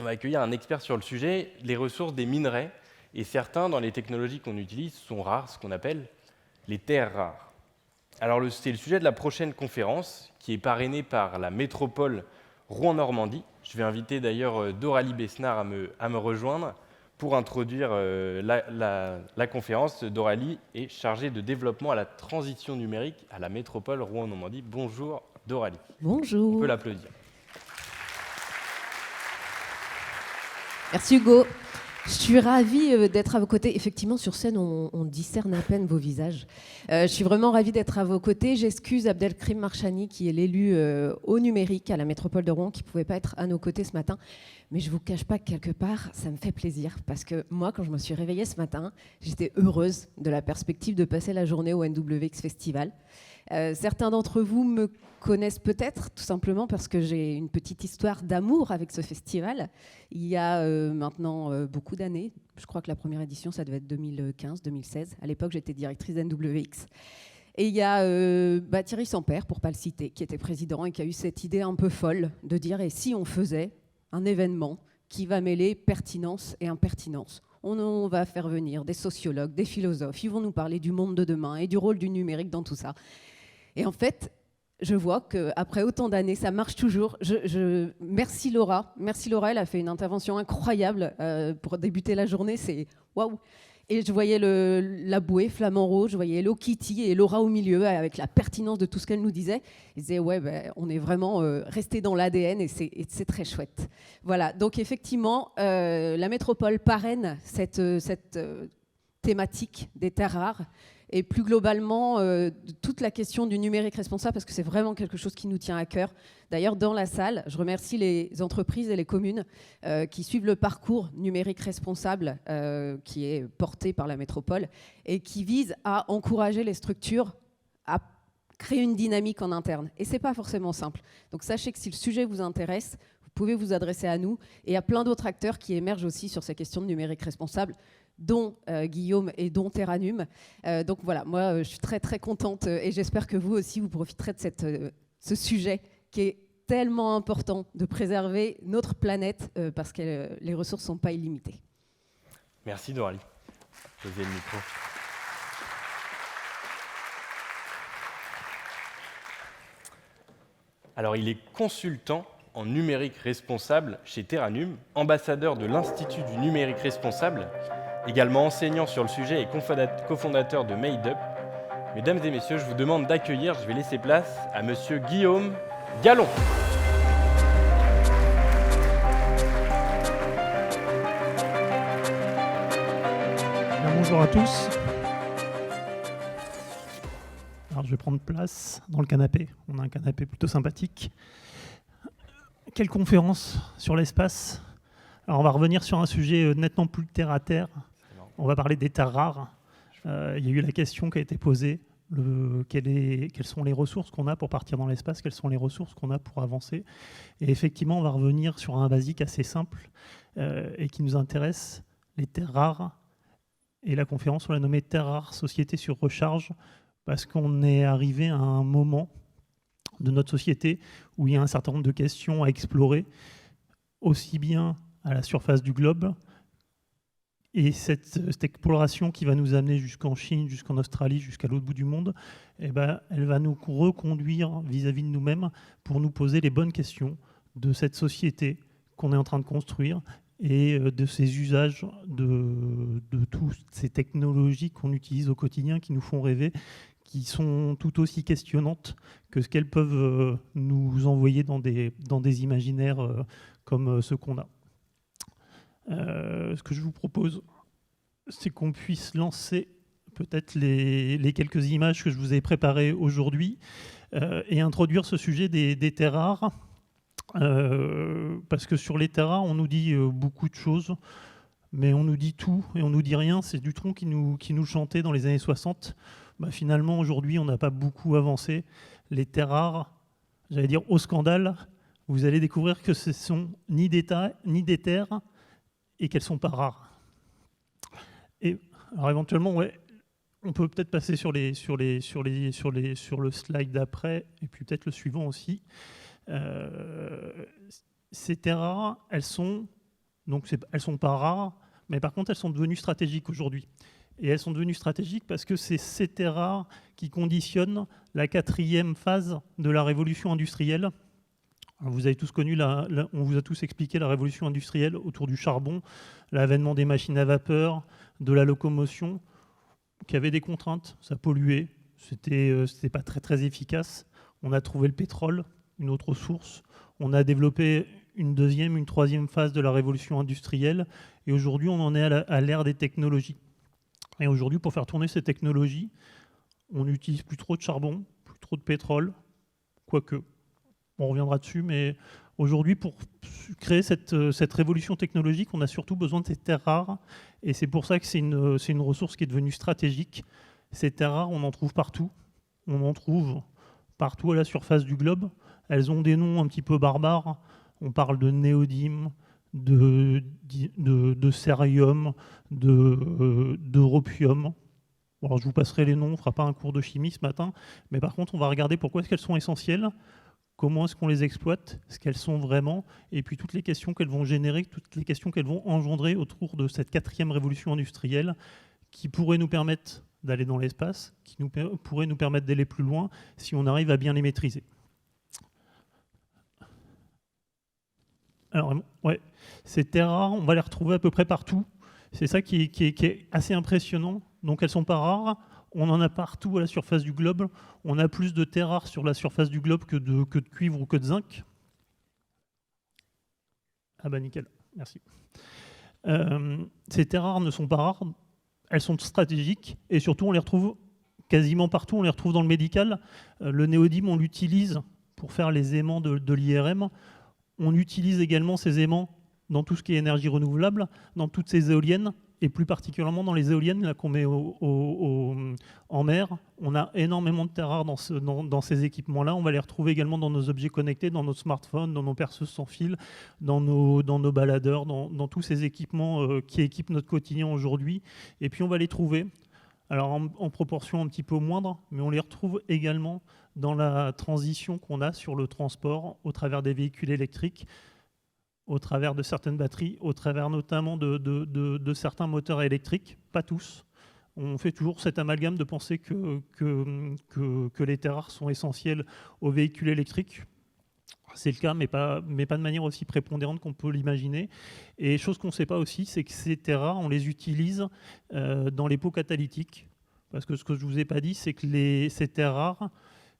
On va accueillir un expert sur le sujet, les ressources des minerais, et certains, dans les technologies qu'on utilise, sont rares, ce qu'on appelle les terres rares. Alors, c'est le sujet de la prochaine conférence, qui est parrainée par la métropole Rouen-Normandie. Je vais inviter d'ailleurs Doralie Besnard à me rejoindre pour introduire la conférence. Doralie est chargée de développement à la transition numérique à la métropole Rouen-Normandie. Bonjour Doralie. Bonjour. On peut l'applaudir. Merci Hugo. Je suis ravie d'être à vos côtés. Effectivement, sur scène, on discerne à peine vos visages. Je suis vraiment ravie d'être à vos côtés. J'excuse Abdelkrim Marchani, qui est l'élu au numérique à la métropole de Rouen, qui ne pouvait pas être à nos côtés ce matin. Mais je ne vous cache pas que quelque part, ça me fait plaisir. Parce que moi, quand je me suis réveillée ce matin, j'étais heureuse de la perspective de passer la journée au NWX Festival. Certains d'entre vous me connaissent peut-être, tout simplement parce que j'ai une petite histoire d'amour avec ce festival. Il y a maintenant beaucoup d'années, je crois que la première édition, ça devait être 2015-2016. À l'époque, j'étais directrice d'NWX. Et il y a Thierry Sampère, pour ne pas le citer, qui était président et qui a eu cette idée un peu folle de dire « et si on faisait un événement qui va mêler pertinence et impertinence ?» On va faire venir des sociologues, des philosophes, ils vont nous parler du monde de demain et du rôle du numérique dans tout ça. Et en fait, je vois qu'après autant d'années, ça marche toujours. Merci Laura. Merci Laura, elle a fait une intervention incroyable pour débuter la journée. C'est waouh. Et je voyais la bouée flamant rouge, je voyais Hello Kitty et Laura au milieu avec la pertinence de tout ce qu'elle nous disait. Ils disaient ouais, on est vraiment resté dans l'ADN et c'est très chouette. Voilà. Donc effectivement, la métropole parraine cette thématique des terres rares. Et plus globalement, toute la question du numérique responsable, parce que c'est vraiment quelque chose qui nous tient à cœur. D'ailleurs, dans la salle, je remercie les entreprises et les communes qui suivent le parcours numérique responsable qui est porté par la métropole et qui vise à encourager les structures à créer une dynamique en interne. Et ce n'est pas forcément simple. Donc sachez que si le sujet vous intéresse, vous pouvez vous adresser à nous et à plein d'autres acteurs qui émergent aussi sur ces questions de numérique responsable, dont Guillaume et dont Terranum. Donc voilà, moi je suis très très contente et j'espère que vous aussi vous profiterez de ce sujet qui est tellement important de préserver notre planète parce que les ressources ne sont pas illimitées. Merci Doralie. Posez le micro. Alors il est consultant en numérique responsable chez Terranum, ambassadeur de l'Institut du numérique responsable, également enseignant sur le sujet et cofondateur de MadeUp. Mesdames et messieurs, je vous demande d'accueillir, je vais laisser place à monsieur Guillaume Gallon. Bonjour à tous. Alors je vais prendre place dans le canapé. On a un canapé plutôt sympathique. Quelle conférence sur l'espace. Alors on va revenir sur un sujet nettement plus terre à terre. On va parler des terres rares. Il y a eu la question qui a été posée. Quelles sont les ressources qu'on a pour partir dans l'espace? Quelles sont les ressources qu'on a pour avancer? Et effectivement, on va revenir sur un basique assez simple et qui nous intéresse, les terres rares. Et la conférence, on l'a nommée Terres rares, société sur recharge, parce qu'on est arrivé à un moment de notre société où il y a un certain nombre de questions à explorer, aussi bien à la surface du globe. Et cette exploration qui va nous amener jusqu'en Chine, jusqu'en Australie, jusqu'à l'autre bout du monde, eh ben, elle va nous reconduire vis-à-vis de nous-mêmes pour nous poser les bonnes questions de cette société qu'on est en train de construire et de ces usages de toutes ces technologies qu'on utilise au quotidien qui nous font rêver, qui sont tout aussi questionnantes que ce qu'elles peuvent nous envoyer dans des imaginaires comme ceux qu'on a. Ce que je vous propose, c'est qu'on puisse lancer peut-être les quelques images que je vous ai préparées aujourd'hui et introduire ce sujet des terres rares. Parce que sur les terres rares, on nous dit beaucoup de choses, mais on nous dit tout et on nous dit rien. C'est Dutronc qui nous chantait dans les années 60. Bah, finalement, aujourd'hui, on n'a pas beaucoup avancé. Les terres rares, j'allais dire au scandale, vous allez découvrir que ce ne sont ni des terres et qu'elles ne sont pas rares. Et alors éventuellement, ouais, on peut peut-être passer sur le slide d'après et puis peut-être le suivant aussi. Ces terres rares, elles sont Donc elles ne sont pas rares, mais par contre elles sont devenues stratégiques aujourd'hui. Et elles sont devenues stratégiques parce que c'est ces terres rares qui conditionnent la 4e phase de la révolution industrielle. Alors vous avez tous connu, on vous a tous expliqué la révolution industrielle autour du charbon, l'avènement des machines à vapeur, de la locomotion, qui avait des contraintes, ça polluait, c'était pas très très efficace. On a trouvé le pétrole, une autre source. On a développé une 2e, une 3e phase de la révolution industrielle. Et aujourd'hui, on en est à l'ère des technologies. Et aujourd'hui, pour faire tourner ces technologies, on n'utilise plus trop de charbon, plus trop de pétrole, quoique. On reviendra dessus, mais aujourd'hui, pour créer cette révolution technologique, on a surtout besoin de ces terres rares. Et c'est pour ça que c'est une ressource qui est devenue stratégique. Ces terres rares, on en trouve partout. On en trouve partout à la surface du globe. Elles ont des noms un petit peu barbares. On parle de néodyme, de cérium, d'europium. Alors, je vous passerai les noms, on ne fera pas un cours de chimie ce matin. Mais par contre, on va regarder pourquoi est-ce qu'elles sont essentielles, comment est-ce qu'on les exploite, ce qu'elles sont vraiment, et puis toutes les questions qu'elles vont générer, toutes les questions qu'elles vont engendrer autour de cette 4e révolution industrielle qui pourrait nous permettre d'aller dans l'espace, qui pourrait nous permettre d'aller plus loin si on arrive à bien les maîtriser. Alors, ouais, ces terres rares, on va les retrouver à peu près partout. C'est ça qui est assez impressionnant. Donc elles ne sont pas rares. On en a partout à la surface du globe. On a plus de terres rares sur la surface du globe que de cuivre ou que de zinc. Ah bah nickel, merci. Ces terres rares ne sont pas rares. Elles sont stratégiques et surtout on les retrouve quasiment partout. On les retrouve dans le médical. Le néodyme, on l'utilise pour faire les aimants de l'IRM. On utilise également ces aimants dans tout ce qui est énergie renouvelable, dans toutes ces éoliennes, et plus particulièrement dans les éoliennes là, qu'on met en mer. On a énormément de terres rares dans ces équipements-là. On va les retrouver également dans nos objets connectés, dans nos smartphones, dans nos perceuses sans fil, dans nos baladeurs, dans tous ces équipements qui équipent notre quotidien aujourd'hui. Et puis on va les trouver, alors en proportion un petit peu moindre, mais on les retrouve également dans la transition qu'on a sur le transport au travers des véhicules électriques, au travers de certaines batteries, au travers notamment de certains moteurs électriques, pas tous. On fait toujours cet amalgame de penser que les terres rares sont essentielles aux véhicules électriques. C'est le cas, mais pas de manière aussi prépondérante qu'on peut l'imaginer. Et chose qu'on ne sait pas aussi, c'est que ces terres rares, on les utilise dans les pots catalytiques. Parce que ce que je ne vous ai pas dit, c'est que ces terres rares,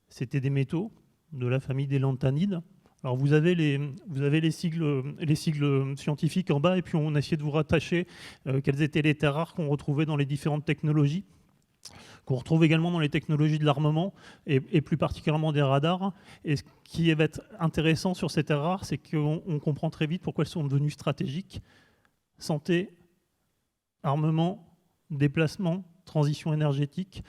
c'était des métaux de la famille des lanthanides. Alors vous avez les sigles scientifiques en bas, et puis on a essayé de vous rattacher quelles étaient les terres rares qu'on retrouvait dans les différentes technologies, qu'on retrouve également dans les technologies de l'armement, et plus particulièrement des radars. Et ce qui va être intéressant sur ces terres rares, c'est qu'on comprend très vite pourquoi elles sont devenues stratégiques. Santé, armement, déplacement, transition énergétique.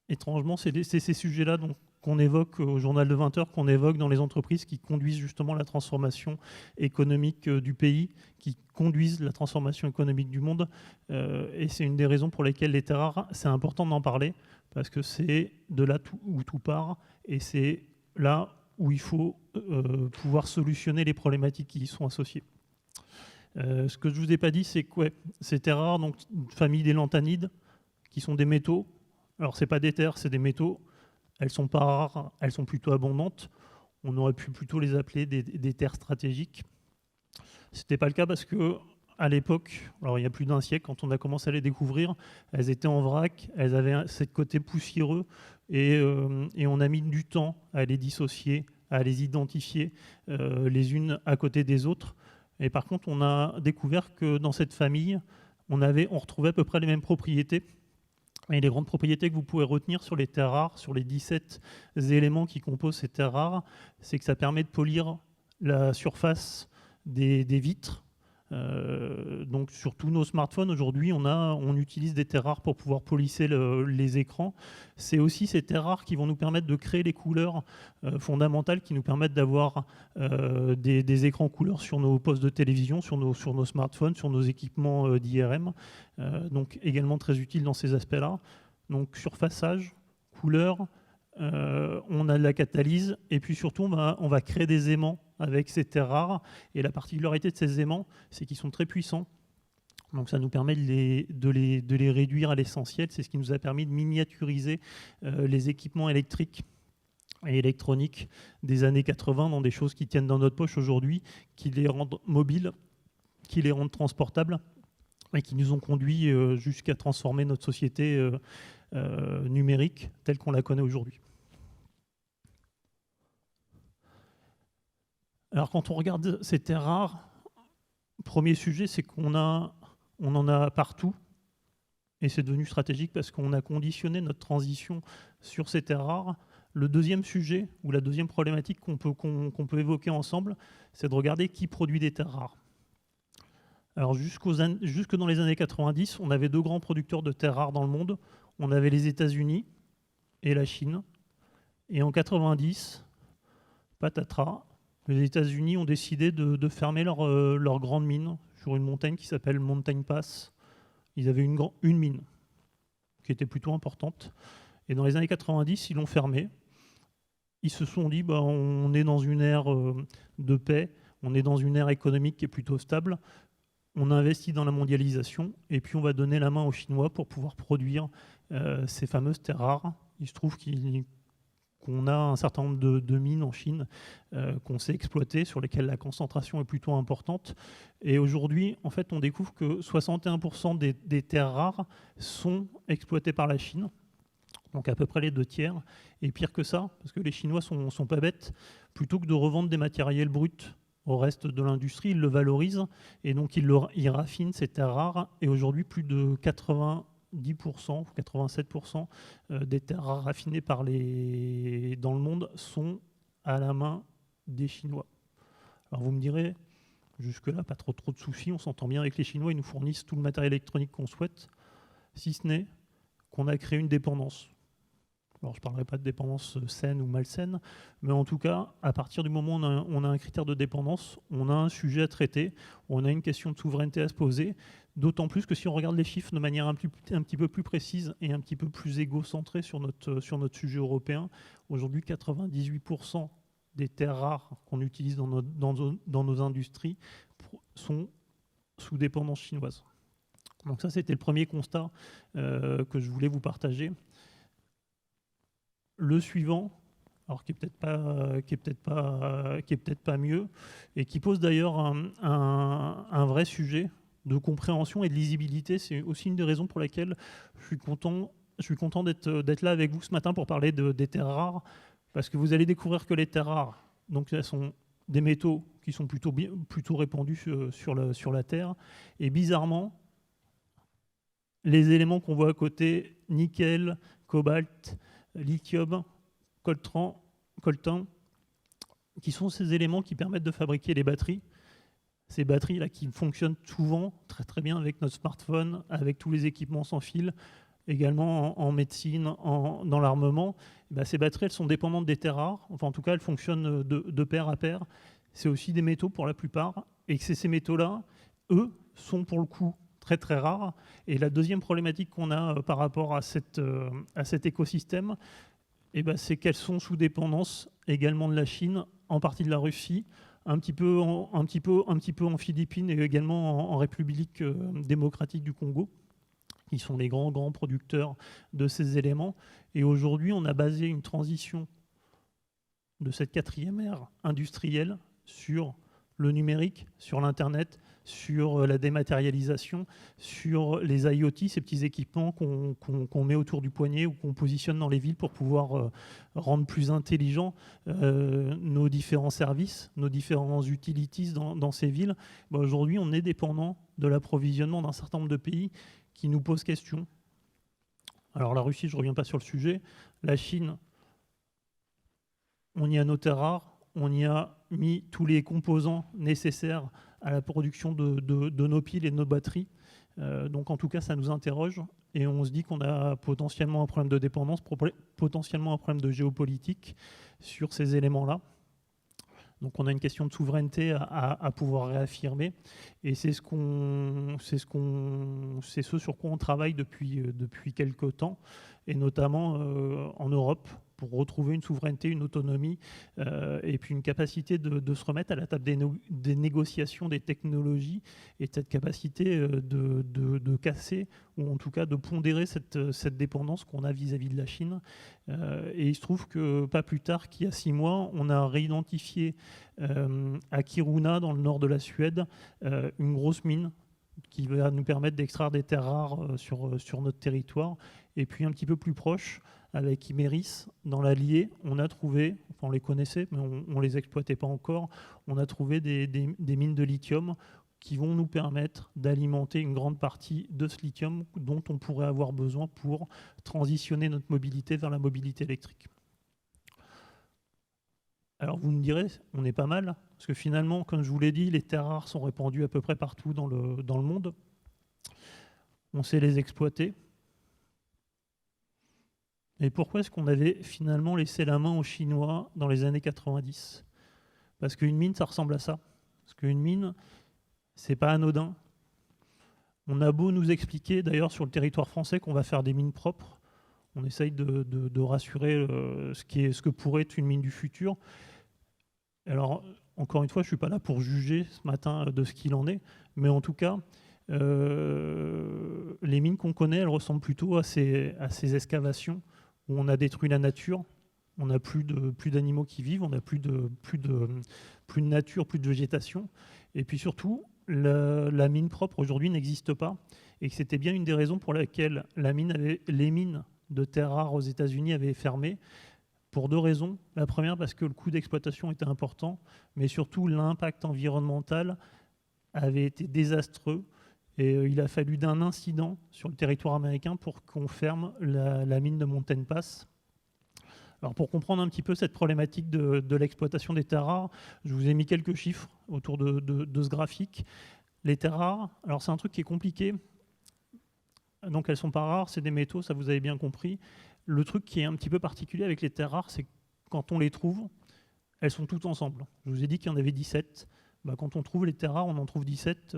Étrangement, c'est ces sujets-là qu'on évoque au journal de 20 heures, qu'on évoque dans les entreprises qui conduisent justement la transformation économique du pays, qui conduisent la transformation économique du monde. Et c'est une des raisons pour lesquelles les terres rares, c'est important d'en parler, parce que c'est de là où tout part, et c'est là où il faut pouvoir solutionner les problématiques qui y sont associées. Ce que je ne vous ai pas dit, c'est que ces terres rares, donc une famille des lanthanides, qui sont des métaux. Alors ce n'est pas des terres, c'est des métaux. Elles ne sont pas rares, elles sont plutôt abondantes. On aurait pu plutôt les appeler des terres stratégiques. Ce n'était pas le cas parce qu'à l'époque, alors il y a plus d'un siècle, quand on a commencé à les découvrir, elles étaient en vrac, elles avaient ce côté poussiéreux, et on a mis du temps à les dissocier, à les identifier les unes à côté des autres. Et par contre, on a découvert que dans cette famille, on retrouvait à peu près les mêmes propriétés. Et les grandes propriétés que vous pouvez retenir sur les terres rares, sur les 17 éléments qui composent ces terres rares, c'est que ça permet de polir la surface des vitres. Donc sur tous nos smartphones, aujourd'hui, on utilise des terres rares pour pouvoir polisser les écrans. C'est aussi ces terres rares qui vont nous permettre de créer les couleurs fondamentales qui nous permettent d'avoir des écrans couleurs sur nos postes de télévision, sur nos smartphones, sur nos équipements d'IRM. Donc également très utile dans ces aspects-là. Donc surfaçage, couleur, on a de la catalyse, et puis surtout, on va créer des aimants avec ces terres rares. Et la particularité de ces aimants, c'est qu'ils sont très puissants. Donc ça nous permet de les réduire à l'essentiel. C'est ce qui nous a permis de miniaturiser les équipements électriques et électroniques des années 80 dans des choses qui tiennent dans notre poche aujourd'hui, qui les rendent mobiles, qui les rendent transportables et qui nous ont conduit jusqu'à transformer notre société numérique telle qu'on la connaît aujourd'hui. Alors quand on regarde ces terres rares, premier sujet, c'est qu'on en a partout, et c'est devenu stratégique parce qu'on a conditionné notre transition sur ces terres rares. Le deuxième sujet, ou la deuxième problématique qu'on peut évoquer ensemble, c'est de regarder qui produit des terres rares. Alors jusque dans les années 90, on avait deux grands producteurs de terres rares dans le monde. On avait les États-Unis et la Chine. Et en 90, patatras, les États-Unis ont décidé de fermer leur grande mine sur une montagne qui s'appelle Mountain Pass. Ils avaient une mine qui était plutôt importante. Et dans les années 90, ils l'ont fermée. Ils se sont dit, on est dans une ère de paix, on est dans une ère économique qui est plutôt stable. On investit dans la mondialisation et puis on va donner la main aux Chinois pour pouvoir produire ces fameuses terres rares. Il se trouve qu'on a un certain nombre de mines en Chine qu'on sait exploiter, sur lesquelles la concentration est plutôt importante. Et aujourd'hui, en fait, on découvre que 61% des terres rares sont exploitées par la Chine, donc à peu près les 2/3. Et pire que ça, parce que les Chinois sont pas bêtes, plutôt que de revendre des matériels bruts au reste de l'industrie, ils le valorisent, et donc ils raffinent ces terres rares. Et aujourd'hui, plus de 90%, 87% des terres rares raffinées dans le monde sont à la main des Chinois. Alors vous me direz, jusque-là, pas trop de soucis, on s'entend bien avec les Chinois, ils nous fournissent tout le matériel électronique qu'on souhaite, si ce n'est qu'on a créé une dépendance. Alors je ne parlerai pas de dépendance saine ou malsaine, mais en tout cas, à partir du moment où on a un critère de dépendance, on a un sujet à traiter, on a une question de souveraineté à se poser, d'autant plus que si on regarde les chiffres de manière un petit peu plus précise et un petit peu plus égocentrée sur notre sujet européen, aujourd'hui 98% des terres rares qu'on utilise dans nos industries sont sous dépendance chinoise. Donc ça, c'était le premier constat que je voulais vous partager. Le suivant, alors qui est peut-être pas mieux, et qui pose d'ailleurs un vrai sujet de compréhension et de lisibilité. C'est aussi une des raisons pour lesquelles je suis content d'être là avec vous ce matin pour parler des terres rares, parce que vous allez découvrir que les terres rares, donc elles sont des métaux qui sont plutôt répandus sur la Terre, et bizarrement, les éléments qu'on voit à côté, nickel, cobalt, lithium, coltan, qui sont ces éléments qui permettent de fabriquer les batteries. Ces batteries-là qui fonctionnent souvent très très bien avec notre smartphone, avec tous les équipements sans fil, également en médecine, dans l'armement. Ces batteries, elles sont dépendantes des terres rares. Enfin, en tout cas, elles fonctionnent de pair à pair. C'est aussi des métaux pour la plupart. Et que ces métaux-là, eux, sont pour le coup très très rares. Et la deuxième problématique qu'on a par rapport à cet écosystème, c'est qu'elles sont sous dépendance également de la Chine, en partie de la Russie, un petit peu en Philippines et également en République démocratique du Congo, qui sont les grands producteurs de ces éléments. Et aujourd'hui, on a basé une transition de cette quatrième ère industrielle sur le numérique, sur l'Internet, sur la dématérialisation, sur les IoT, ces petits équipements qu'on met autour du poignet ou qu'on positionne dans les villes pour pouvoir rendre plus intelligents nos différents services, nos différents utilities dans ces villes. Aujourd'hui, on est dépendant de l'approvisionnement d'un certain nombre de pays qui nous posent question. Alors la Russie, je ne reviens pas sur le sujet. La Chine, on y a nos terres rares, on y a mis tous les composants nécessaires à la production de nos piles et de nos batteries. Donc en tout cas, ça nous interroge et on se dit qu'on a potentiellement un problème de dépendance, potentiellement un problème de géopolitique sur ces éléments-là. Donc on a une question de souveraineté à pouvoir réaffirmer et c'est ce sur quoi on travaille depuis quelques temps et notamment en Europe. pour retrouver une souveraineté, une autonomie, et puis une capacité de se remettre à la table des négociations des technologies, et cette capacité de casser, ou en tout cas de pondérer cette dépendance qu'on a vis-à-vis de la Chine. Et il se trouve que pas plus tard qu'il y a 6 mois, on a réidentifié à Kiruna, dans le nord de la Suède, une grosse mine qui va nous permettre d'extraire des terres rares sur notre territoire. Et puis un petit peu plus proche, avec Imerys, dans l'Allier, on a trouvé, enfin on les connaissait, mais on ne les exploitait pas encore, on a trouvé des mines de lithium qui vont nous permettre d'alimenter une grande partie de ce lithium dont on pourrait avoir besoin pour transitionner notre mobilité vers la mobilité électrique. Alors vous me direz, on est pas mal, parce que finalement, comme je vous l'ai dit, les terres rares sont répandues à peu près partout dans le monde. On sait les exploiter. Et pourquoi est-ce qu'on avait finalement laissé la main aux Chinois dans les années 90 ? Parce qu'une mine, ça ressemble à ça. Parce qu'une mine, c'est pas anodin. On a beau nous expliquer, d'ailleurs, sur le territoire français, qu'on va faire des mines propres. On essaye de rassurer ce que pourrait être une mine du futur. Alors, encore une fois, je ne suis pas là pour juger ce matin de ce qu'il en est, mais en tout cas, les mines qu'on connaît, elles ressemblent plutôt à ces excavations où on a détruit la nature, on n'a plus d'animaux qui vivent, on n'a plus de nature, plus de végétation. Et puis surtout, la mine propre aujourd'hui n'existe pas. Et que c'était bien une des raisons pour lesquelles les mines de terres rares aux États-Unis avaient fermé. Pour 2 raisons. La première, parce que le coût d'exploitation était important, mais surtout l'impact environnemental avait été désastreux. Et il a fallu d'un incident sur le territoire américain pour qu'on ferme la mine de Mountain Pass. Alors pour comprendre un petit peu cette problématique de l'exploitation des terres rares, je vous ai mis quelques chiffres autour de ce graphique. Les terres rares, alors c'est un truc qui est compliqué. Donc elles ne sont pas rares, c'est des métaux, ça vous avez bien compris. Le truc qui est un petit peu particulier avec les terres rares, c'est que quand on les trouve, elles sont toutes ensemble. Je vous ai dit qu'il y en avait 17. Quand on trouve les terres rares, on en trouve 17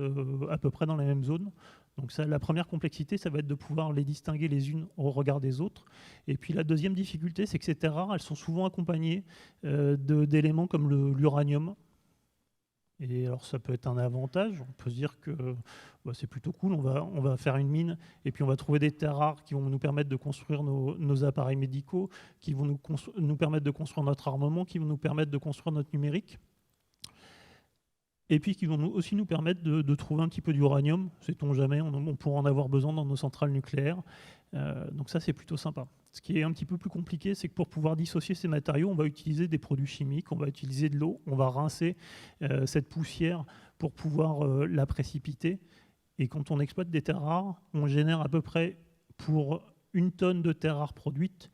à peu près dans la même zone. Donc ça, la première complexité, ça va être de pouvoir les distinguer les unes au regard des autres. Et puis la deuxième difficulté, c'est que ces terres rares, elles sont souvent accompagnées d'éléments comme l'uranium. Et alors ça peut être un avantage, on peut se dire que c'est plutôt cool, on va faire une mine et puis on va trouver des terres rares qui vont nous permettre de construire nos appareils médicaux, qui vont nous permettre de construire notre armement, qui vont nous permettre de construire notre numérique. Et puis qui vont aussi nous permettre de trouver un petit peu d'uranium, sait-on jamais, on pourra en avoir besoin dans nos centrales nucléaires. Donc ça, c'est plutôt sympa. Ce qui est un petit peu plus compliqué, c'est que pour pouvoir dissocier ces matériaux, on va utiliser des produits chimiques, on va utiliser de l'eau, on va rincer cette poussière pour pouvoir la précipiter. Et quand on exploite des terres rares, on génère à peu près, pour 1 tonne de terres rares produites,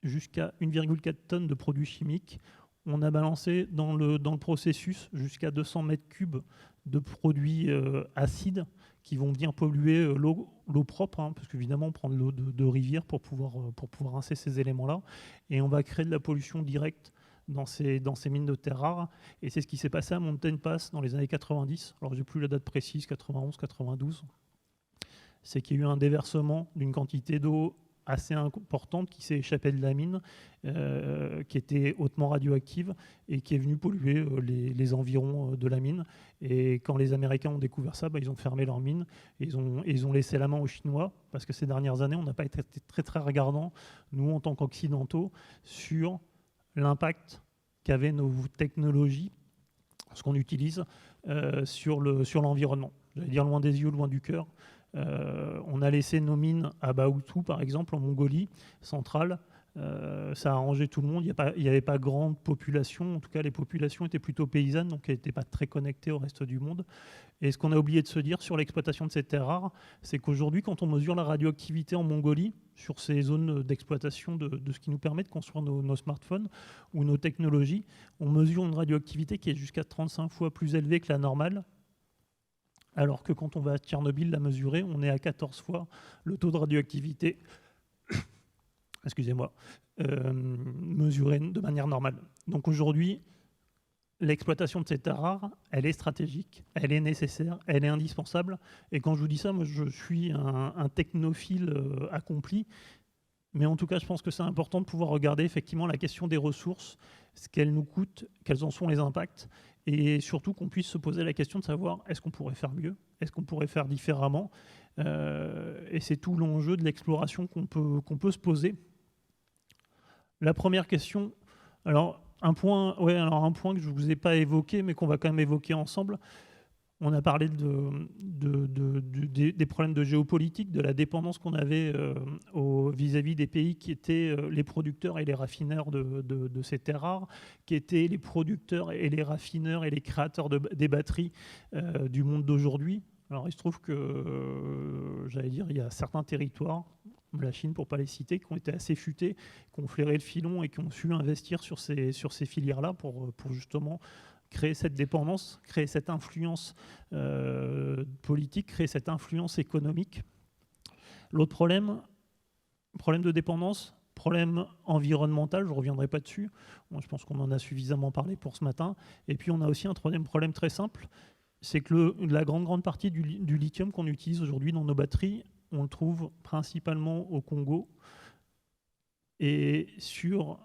jusqu'à 1,4 tonnes de produits chimiques. On a balancé dans le processus jusqu'à 200 mètres cubes de produits acides qui vont venir polluer l'eau propre, parce qu'évidemment on prend de l'eau de rivière pour pouvoir rincer ces éléments-là, et on va créer de la pollution directe dans ces mines de terres rares. Et c'est ce qui s'est passé à Mountain Pass dans les années 90. Alors j'ai plus la date précise, 91, 92. C'est qu'il y a eu un déversement d'une quantité d'eau assez importante qui s'est échappée de la mine, qui était hautement radioactive et qui est venue polluer les environs de la mine. Et quand les Américains ont découvert ça, ils ont fermé leur mine et ils ont laissé la main aux Chinois, parce que ces dernières années, on n'a pas été très très regardants, nous en tant qu'Occidentaux, sur l'impact qu'avaient nos technologies, ce qu'on utilise, sur l'environnement. J'allais dire loin des yeux, loin du cœur. On a laissé nos mines à Baotou, par exemple, en Mongolie centrale. Ça a arrangé tout le monde. Il n'y avait pas grande population. En tout cas, les populations étaient plutôt paysannes, donc elles n'étaient pas très connectées au reste du monde. Et ce qu'on a oublié de se dire sur l'exploitation de ces terres rares, c'est qu'aujourd'hui, quand on mesure la radioactivité en Mongolie, sur ces zones d'exploitation de ce qui nous permet de construire nos smartphones ou nos technologies, on mesure une radioactivité qui est jusqu'à 35 fois plus élevée que la normale. Alors que quand on va à Tchernobyl la mesurer, on est à 14 fois le taux de radioactivité excusez-moi, mesuré de manière normale. Donc aujourd'hui, l'exploitation de ces terres rares, elle est stratégique, elle est nécessaire, elle est indispensable. Et quand je vous dis ça, moi je suis un technophile accompli. Mais en tout cas, je pense que c'est important de pouvoir regarder effectivement la question des ressources, ce qu'elles nous coûtent, quels en sont les impacts, et surtout qu'on puisse se poser la question de savoir est-ce qu'on pourrait faire mieux, est-ce qu'on pourrait faire différemment. Et c'est tout l'enjeu de l'exploration qu'on peut se poser. La première question, alors un point que je ne vous ai pas évoqué, mais qu'on va quand même évoquer ensemble. On a parlé des problèmes de géopolitique, de la dépendance qu'on avait vis-à-vis des pays qui étaient les producteurs et les raffineurs de ces terres rares, qui étaient les producteurs et les raffineurs et les créateurs des batteries du monde d'aujourd'hui. Alors il se trouve que, j'allais dire, il y a certains territoires, la Chine pour ne pas les citer, qui ont été assez futés, qui ont flairé le filon et qui ont su investir sur ces filières-là pour justement créer cette dépendance, créer cette influence politique, créer cette influence économique. L'autre problème de dépendance, problème environnemental, je ne reviendrai pas dessus. Bon, je pense qu'on en a suffisamment parlé pour ce matin. Et puis on a aussi un troisième problème très simple, c'est que la grande partie du lithium qu'on utilise aujourd'hui dans nos batteries, on le trouve principalement au Congo. Et sur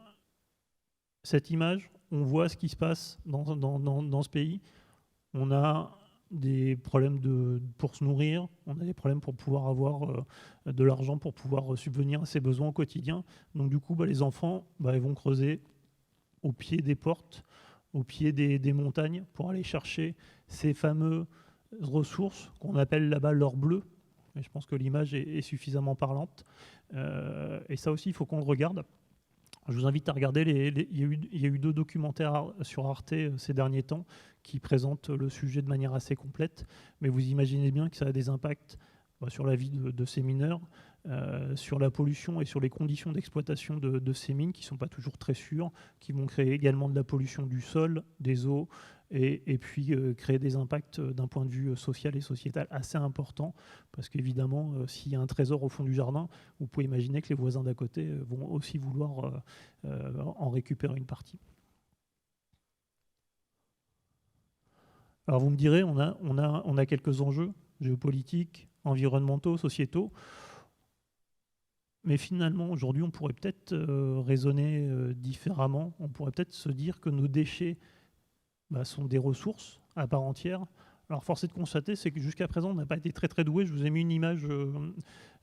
cette image, on voit ce qui se passe dans ce pays. On a des problèmes pour se nourrir, on a des problèmes pour pouvoir avoir de l'argent pour pouvoir subvenir à ses besoins au quotidien. Donc du coup, les enfants, ils vont creuser au pied des portes, au pied des montagnes pour aller chercher ces fameuses ressources qu'on appelle là-bas l'or bleu. Et je pense que l'image est suffisamment parlante. Et ça aussi, il faut qu'on le regarde. Je vous invite à regarder, il y a eu 2 documentaires sur Arte ces derniers temps qui présentent le sujet de manière assez complète, mais vous imaginez bien que ça a des impacts sur la vie de ces mineurs, sur la pollution et sur les conditions d'exploitation de ces mines qui ne sont pas toujours très sûres, qui vont créer également de la pollution du sol, des eaux, et puis créer des impacts d'un point de vue social et sociétal assez importants, parce qu'évidemment, s'il y a un trésor au fond du jardin, vous pouvez imaginer que les voisins d'à côté vont aussi vouloir en récupérer une partie. Alors vous me direz, on a quelques enjeux géopolitiques, environnementaux, sociétaux, mais finalement, aujourd'hui, on pourrait peut-être raisonner différemment. On pourrait peut-être se dire que nos déchets sont des ressources à part entière. Alors, force est de constater, c'est que jusqu'à présent, on n'a pas été très très doué. Je vous ai mis une image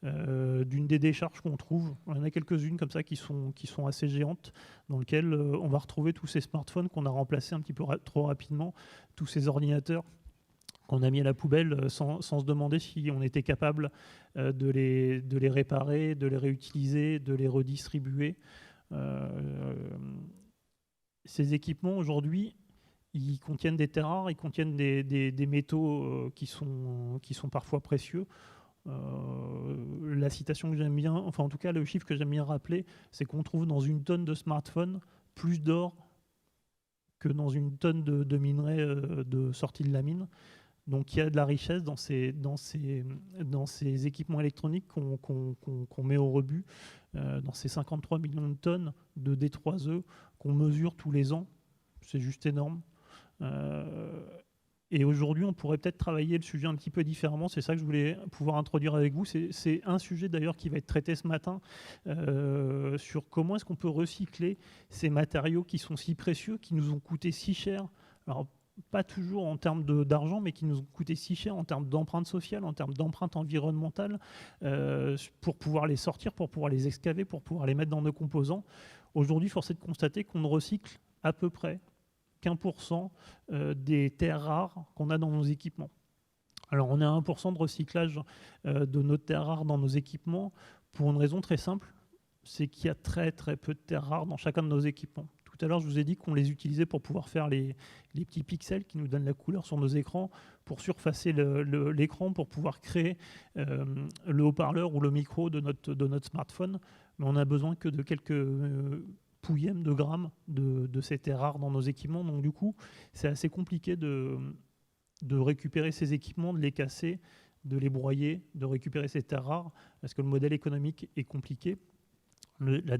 d'une des décharges qu'on trouve. Il y en a quelques-unes comme ça qui sont assez géantes, dans lesquelles on va retrouver tous ces smartphones qu'on a remplacés un petit peu trop rapidement, tous ces ordinateurs qu'on a mis à la poubelle sans se demander si on était capable de les réparer, de les réutiliser, de les redistribuer. Ces équipements, aujourd'hui, ils contiennent des terres rares, ils contiennent des métaux qui sont parfois précieux. La citation que j'aime bien, enfin en tout cas le chiffre que j'aime bien rappeler, c'est qu'on trouve dans une tonne de smartphones plus d'or que dans une tonne de minerais de sortie de la mine. Donc il y a de la richesse dans ces équipements électroniques qu'on met au rebut, dans ces 53 millions de tonnes de D3E qu'on mesure tous les ans. C'est juste énorme. Et aujourd'hui, on pourrait peut-être travailler le sujet un petit peu différemment. C'est ça que je voulais pouvoir introduire avec vous. C'est un sujet d'ailleurs qui va être traité ce matin sur comment est-ce qu'on peut recycler ces matériaux qui sont si précieux, qui nous ont coûté si cher. Alors, pas toujours en termes d'argent, mais qui nous ont coûté si cher en termes d'empreinte sociale, en termes d'empreinte environnementale, pour pouvoir les sortir, pour pouvoir les excaver, pour pouvoir les mettre dans nos composants. Aujourd'hui, force est de constater qu'on ne recycle à peu près qu'1% des terres rares qu'on a dans nos équipements. Alors on a 1% de recyclage de nos terres rares dans nos équipements pour une raison très simple, c'est qu'il y a très très peu de terres rares dans chacun de nos équipements. Tout à l'heure, je vous ai dit qu'on les utilisait pour pouvoir faire les petits pixels qui nous donnent la couleur sur nos écrans, pour surfacer l'écran, pour pouvoir créer le haut-parleur ou le micro de notre smartphone. Mais on n'a besoin que de quelques pouillèmes de grammes de ces terres rares dans nos équipements. Donc du coup, c'est assez compliqué de récupérer ces équipements, de les casser, de les broyer, de récupérer ces terres rares, parce que le modèle économique est compliqué. La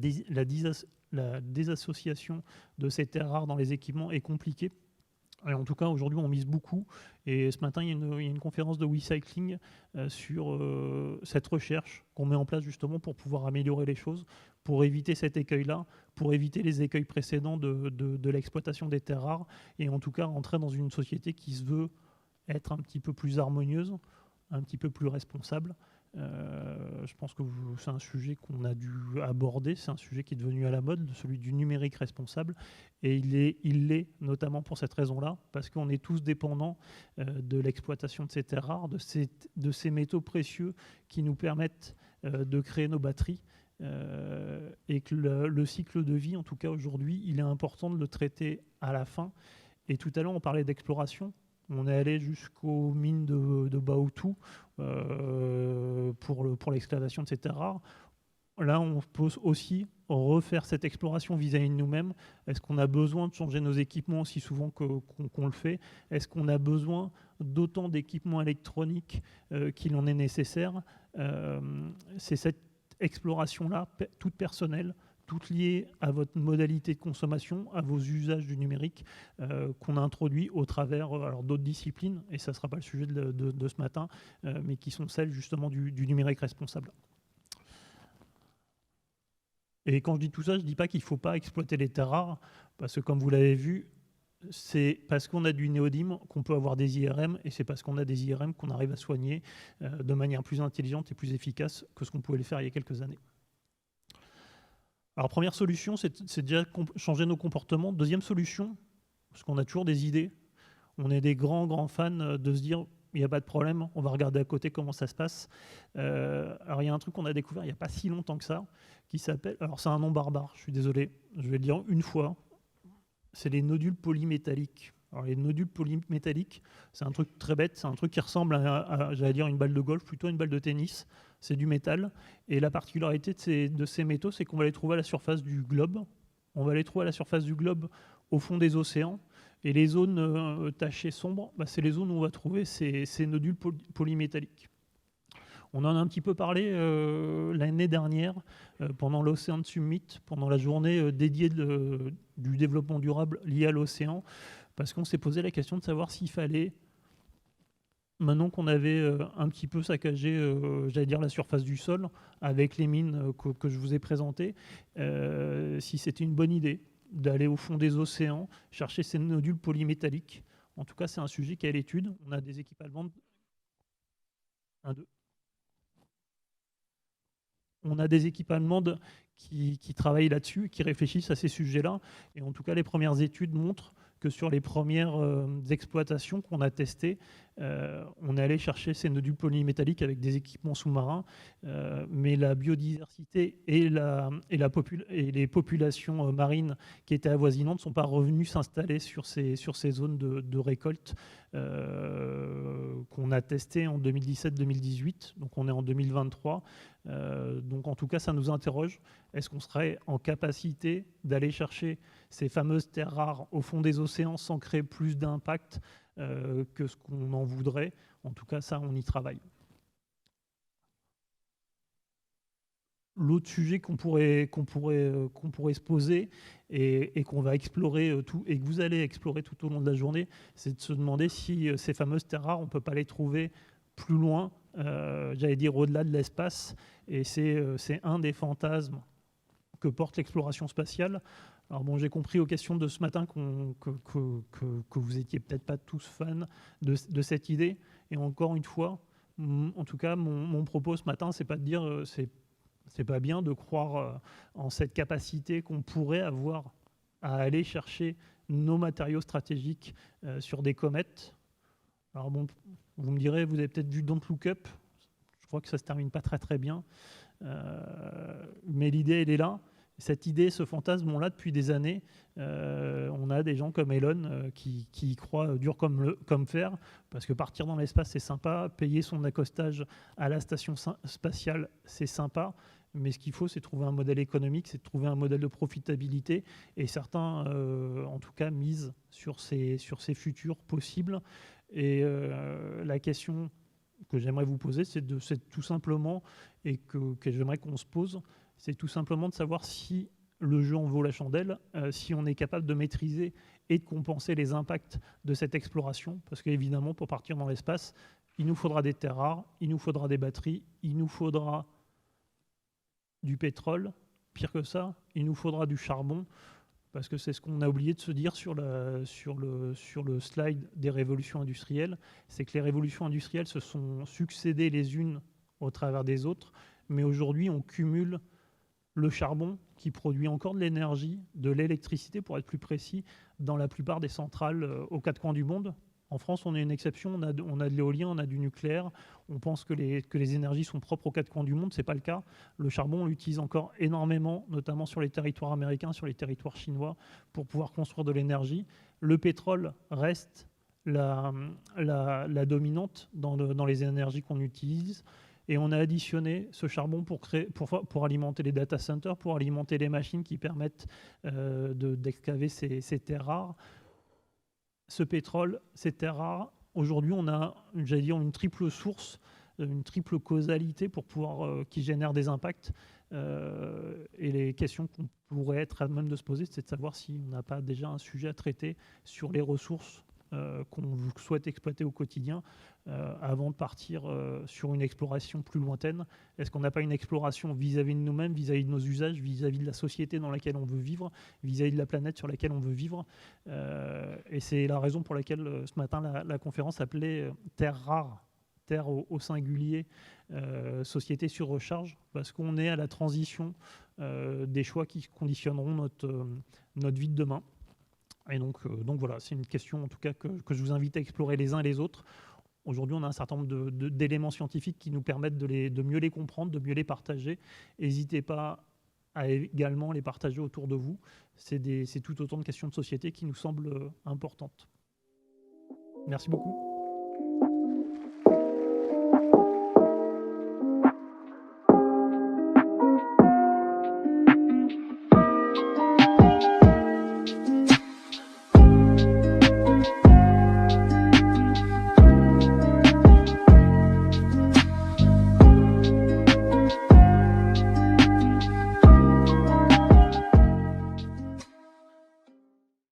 désassociation de ces terres rares dans les équipements est compliquée. Et en tout cas, aujourd'hui, on mise beaucoup. Et ce matin, il y a une conférence de WeCycling sur cette recherche qu'on met en place justement pour pouvoir améliorer les choses, pour éviter cet écueil-là, pour éviter les écueils précédents de l'exploitation des terres rares, et en tout cas rentrer dans une société qui se veut être un petit peu plus harmonieuse, un petit peu plus responsable. Je pense que c'est un sujet qu'on a dû aborder, c'est un sujet qui est devenu à la mode, celui du numérique responsable, et il l'est notamment pour cette raison-là, parce qu'on est tous dépendants de l'exploitation de ces terres rares, de ces métaux précieux qui nous permettent de créer nos batteries, et que le cycle de vie, en tout cas aujourd'hui, il est important de le traiter à la fin. Et tout à l'heure, on parlait d'exploration. On est allé jusqu'aux mines de Baotou pour l'excavation de ces terres rares. Là, on peut aussi refaire cette exploration vis-à-vis de nous-mêmes. Est-ce qu'on a besoin de changer nos équipements aussi souvent qu'on le fait? Est-ce qu'on a besoin d'autant d'équipements électroniques qu'il en est nécessaire? C'est cette exploration-là, toute personnelle, toutes liées à votre modalité de consommation, à vos usages du numérique, qu'on a introduit au travers d'autres disciplines, et ça ne sera pas le sujet de ce matin, mais qui sont celles justement du numérique responsable. Et quand je dis tout ça, je ne dis pas qu'il ne faut pas exploiter les terres rares, parce que comme vous l'avez vu, c'est parce qu'on a du néodyme qu'on peut avoir des IRM, et c'est parce qu'on a des IRM qu'on arrive à soigner de manière plus intelligente et plus efficace que ce qu'on pouvait le faire il y a quelques années. Alors première solution, c'est déjà changer nos comportements. Deuxième solution, parce qu'on a toujours des idées, on est des grands fans de se dire il n'y a pas de problème, on va regarder à côté comment ça se passe. Alors il y a un truc qu'on a découvert il n'y a pas si longtemps que ça, qui s'appelle, alors c'est un nom barbare, je suis désolé, je vais le dire une fois, c'est les nodules polymétalliques. Alors les nodules polymétalliques, c'est un truc très bête, c'est un truc qui ressemble à j'allais dire une balle de golf, plutôt une balle de tennis. C'est du métal. Et la particularité de ces métaux, c'est qu'on va les trouver à la surface du globe. On va les trouver à la surface du globe au fond des océans. Et les zones tachées sombres, c'est les zones où on va trouver ces nodules polymétalliques. On en a un petit peu parlé l'année dernière pendant l'Ocean Summit, pendant la journée dédiée du développement durable lié à l'océan, parce qu'on s'est posé la question de savoir s'il fallait, maintenant qu'on avait un petit peu saccagé, j'allais dire, la surface du sol, avec les mines que je vous ai présentées, si c'était une bonne idée d'aller au fond des océans, chercher ces nodules polymétalliques. En tout cas, c'est un sujet qui est à l'étude. On a des équipes allemandes. On a des équipes allemandes qui travaillent là-dessus, qui réfléchissent à ces sujets-là. Et en tout cas, les premières études montrent que sur les premières exploitations qu'on a testées, on est allé chercher ces nodules polymétalliques avec des équipements sous-marins, mais la biodiversité et les populations marines qui étaient avoisinantes ne sont pas revenues s'installer sur ces zones de récolte qu'on a testées en 2017-2018. Donc on est en 2023. Donc en tout cas, ça nous interroge. Est-ce qu'on serait en capacité d'aller chercher ces fameuses terres rares au fond des océans sans créer plus d'impact que ce qu'on en voudrait? En tout cas, ça, on y travaille. L'autre sujet qu'on pourrait se poser et qu'on va explorer et que vous allez explorer tout au long de la journée, c'est de se demander si ces fameuses terres rares, on ne peut pas les trouver plus loin, j'allais dire au-delà de l'espace. Et c'est un des fantasmes que porte l'exploration spatiale. Alors bon, j'ai compris aux questions de ce matin que vous étiez peut-être pas tous fans de cette idée. Et encore une fois, en tout cas, mon propos ce matin, c'est pas de dire c'est pas bien de croire en cette capacité qu'on pourrait avoir à aller chercher nos matériaux stratégiques sur des comètes. Alors bon, vous me direz, vous avez peut-être vu Don't Look Up. Je crois que ça se termine pas très bien. Mais l'idée, elle est là. Cette idée, ce fantasme, on l'a depuis des années. On a des gens comme Elon qui y croient dur comme fer, parce que partir dans l'espace, c'est sympa. Payer son accostage à la station spatiale, c'est sympa. Mais ce qu'il faut, c'est trouver un modèle économique, c'est trouver un modèle de profitabilité. Et certains, en tout cas, misent sur ces futurs possibles. Et la question que j'aimerais vous poser, c'est tout simplement, et que j'aimerais qu'on se pose, c'est tout simplement de savoir si le jeu en vaut la chandelle, si on est capable de maîtriser et de compenser les impacts de cette exploration. Parce qu'évidemment, pour partir dans l'espace, il nous faudra des terres rares, il nous faudra des batteries, il nous faudra du pétrole, pire que ça, il nous faudra du charbon, parce que c'est ce qu'on a oublié de se dire sur le slide des révolutions industrielles, c'est que les révolutions industrielles se sont succédées les unes au travers des autres, mais aujourd'hui on cumule le charbon qui produit encore de l'énergie, de l'électricité pour être plus précis, dans la plupart des centrales aux quatre coins du monde. En France, on est une exception, on a de l'éolien, on a du nucléaire, on pense que les énergies sont propres aux quatre coins du monde, ce n'est pas le cas. Le charbon, on l'utilise encore énormément, notamment sur les territoires américains, sur les territoires chinois, pour pouvoir construire de l'énergie. Le pétrole reste la dominante dans les énergies qu'on utilise. Et on a additionné ce charbon pour alimenter les data centers, pour alimenter les machines qui permettent d'excaver ces terres rares. Ce pétrole, ces terres rares, aujourd'hui on a, j'allais dire, une triple source, une triple causalité pour pouvoir qui génère des impacts. Et les questions qu'on pourrait être à même de se poser, c'est de savoir si on n'a pas déjà un sujet à traiter sur les ressources qu'on souhaite exploiter au quotidien avant de partir sur une exploration plus lointaine. Est-ce qu'on n'a pas une exploration vis-à-vis de nous-mêmes, vis-à-vis de nos usages, vis-à-vis de la société dans laquelle on veut vivre, vis-à-vis de la planète sur laquelle on veut vivre et c'est la raison pour laquelle ce matin la conférence s'appelait Terres rares, Terre au singulier, société sur recharge, parce qu'on est à la transition des choix qui conditionneront notre vie de demain. Et donc voilà, c'est une question en tout cas que je vous invite à explorer les uns et les autres. Aujourd'hui, on a un certain nombre d'éléments scientifiques qui nous permettent de mieux les comprendre, de mieux les partager. N'hésitez pas à également les partager autour de vous. C'est tout autant de questions de société qui nous semblent importantes. Merci beaucoup.